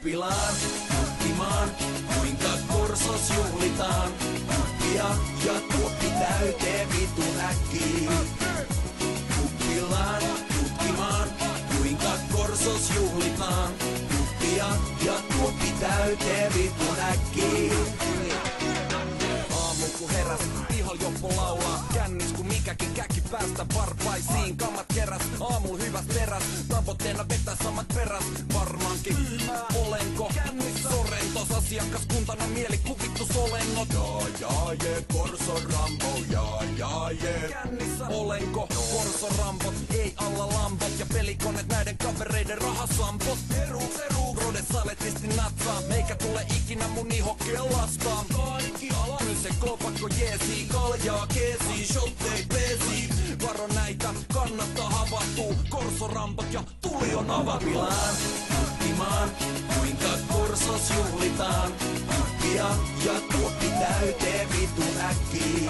Kuppilaan tutkimaan, kuinka Korsos juhlitaan. Kuppia ja tuoppi täyteen vitun äkkiin. Kuppilaan tutkimaan, kuinka Korsos juhlitaan. Kuppia ja tuoppi täyteen vitun äkkiin. Aamu kun heräs, pihal joppo laulaa. Kännis kun mikäkin käki päästä varpaisiin. Kammat keräs, aamulla hyväs teräs. Tavoitteena vetää samat peräs. Varmaankin olenko Sorentos asiakaskuntana mielikuvitus-olennot. Korso Rambo, Kännissä olenko Korso Rambot, ei alla lambot. Ja pelikoneet näiden kavereiden rahasampot. Peru, rode saletisti natsaa. Meikä tule ikinä mun ihokkeen lastaan. Kaikki ala, nyt se kopakko jeesii. Kaljaa keesii, shottei peesii. Varo näitä, kannattaa havahtuu. Korso Rambot ja tuli on avattu. tutkimaan, kuinka Korsos juhlitaan. Kuppia ja tuoppi täyteen vitun äkkiin.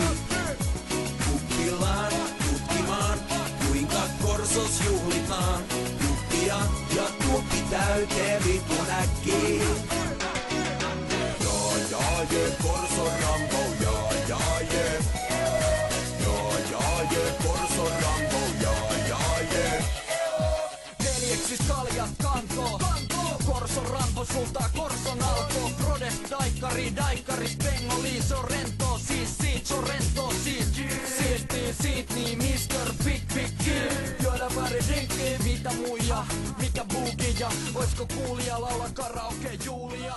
Kuppilaan tutkimaan, kuinka Korsos juhlitaan. Kuppia ja tuoppi täyteen vitun äkkiin. Korso Rambo, Korso Rambo, Veljeksis kaljat kantoo. Korso Rambo sultaa Korson alkoo. Rode daikkaris pengoli. Se on rentoo siis siit, se on rentoo siis. Siit niin Mr. Big Kill. Juoda pari drinkkiä, mitä muija, mikä buukia. Oisko kuulija laula karaoke Julia?